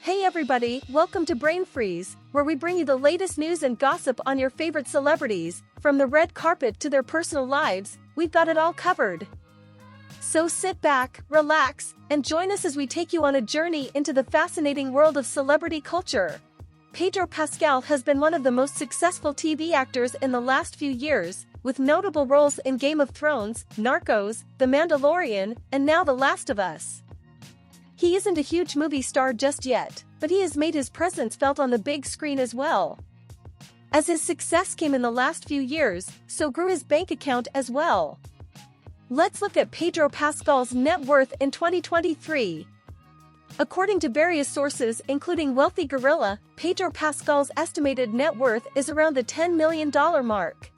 Hey everybody, welcome to Brain Freeze, where we bring you the latest news and gossip on your favorite celebrities. From the red carpet to their personal lives, we've got it all covered. So sit back, relax, and join us as we take you on a journey into the fascinating world of celebrity culture. Pedro Pascal has been one of the most successful TV actors in the last few years, with notable roles in Game of Thrones, Narcos, The Mandalorian, and now The Last of Us. He isn't a huge movie star just yet, but he has made his presence felt on the big screen as well. As his success came in the last few years, so grew his bank account as well. Let's look at Pedro Pascal's net worth in 2023. According to various sources including Wealthy Gorilla, Pedro Pascal's estimated net worth is around the $10 million mark.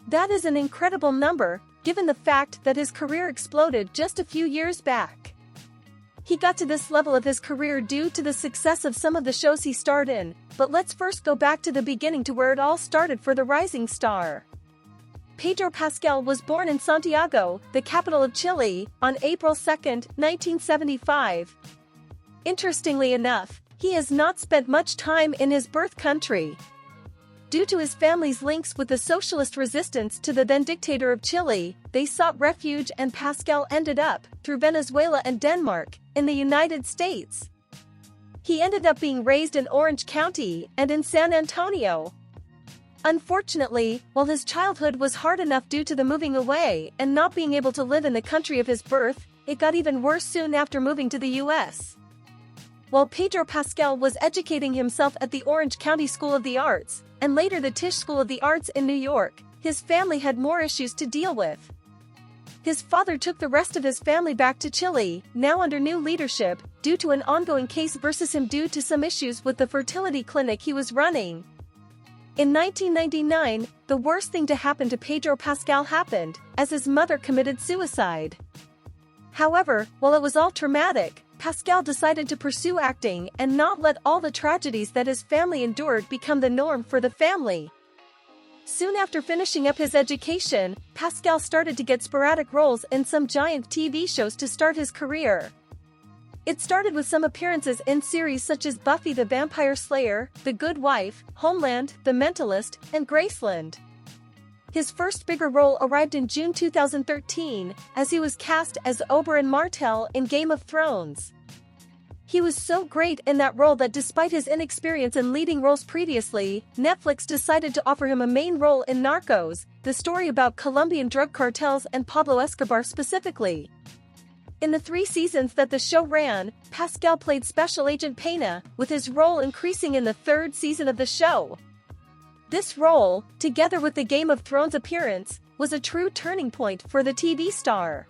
That is an incredible number, given the fact that his career exploded just a few years back. He got to this level of his career due to the success of some of the shows he starred in, but let's first go back to the beginning to where it all started for the rising star. Pedro Pascal was born in Santiago, the capital of Chile, on April 2, 1975. Interestingly enough, he has not spent much time in his birth country. Due to his family's links with the socialist resistance to the then dictator of Chile, they sought refuge and Pascal ended up, through Venezuela and Denmark, in the United States. He ended up being raised in Orange County and in San Antonio. Unfortunately, while his childhood was hard enough due to the moving away and not being able to live in the country of his birth, it got even worse soon after moving to the US. While Pedro Pascal was educating himself at the Orange County School of the Arts, and later the Tisch School of the Arts in New York, his family had more issues to deal with. His father took the rest of his family back to Chile, now under new leadership, due to an ongoing case versus him due to some issues with the fertility clinic he was running. In 1999, the worst thing to happen to Pedro Pascal happened, as his mother committed suicide. However, while it was all traumatic, Pascal decided to pursue acting and not let all the tragedies that his family endured become the norm for the family. Soon after finishing up his education, Pascal started to get sporadic roles in some giant TV shows to start his career. It started with some appearances in series such as Buffy the Vampire Slayer, The Good Wife, Homeland, The Mentalist, and Graceland. His first bigger role arrived in June 2013, as he was cast as Oberyn Martell in Game of Thrones. He was so great in that role that despite his inexperience in leading roles previously, Netflix decided to offer him a main role in Narcos, the story about Colombian drug cartels and Pablo Escobar specifically. In the 3 seasons that the show ran, Pascal played Special Agent Pena, with his role increasing in the 3rd season of the show. This role, together with the Game of Thrones appearance, was a true turning point for the TV star.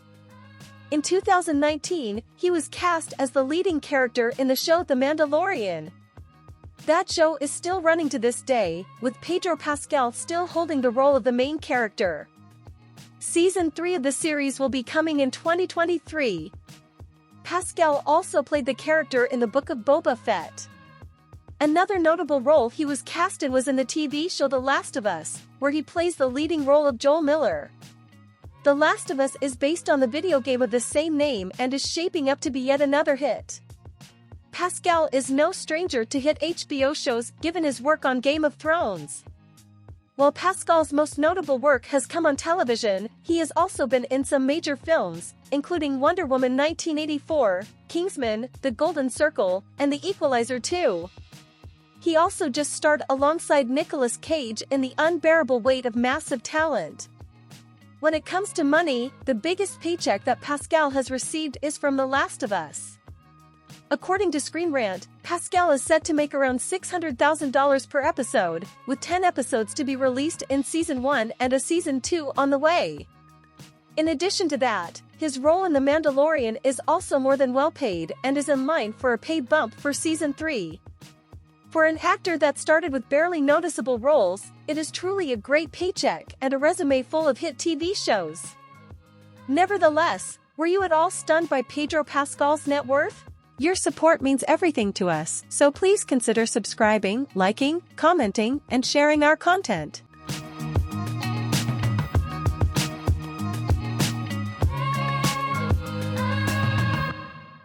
In 2019, he was cast as the leading character in the show The Mandalorian. That show is still running to this day, with Pedro Pascal still holding the role of the main character. Season 3 of the series will be coming in 2023. Pascal also played the character in the Book of Boba Fett. Another notable role he was cast in was in the TV show The Last of Us, where he plays the leading role of Joel Miller. The Last of Us is based on the video game of the same name and is shaping up to be yet another hit. Pascal is no stranger to hit HBO shows given his work on Game of Thrones. While Pascal's most notable work has come on television, he has also been in some major films, including Wonder Woman 1984, Kingsman, The Golden Circle, and The Equalizer 2. He also just starred alongside Nicolas Cage in The Unbearable Weight of Massive Talent. When it comes to money, the biggest paycheck that Pascal has received is from The Last of Us. According to Screen Rant, Pascal is set to make around $600,000 per episode, with 10 episodes to be released in Season 1 and a Season 2 on the way. In addition to that, his role in The Mandalorian is also more than well paid and is in line for a pay bump for Season 3. For an actor that started with barely noticeable roles, it is truly a great paycheck and a resume full of hit TV shows. Nevertheless, were you at all stunned by Pedro Pascal's net worth? Your support means everything to us, so please consider subscribing, liking, commenting, and sharing our content.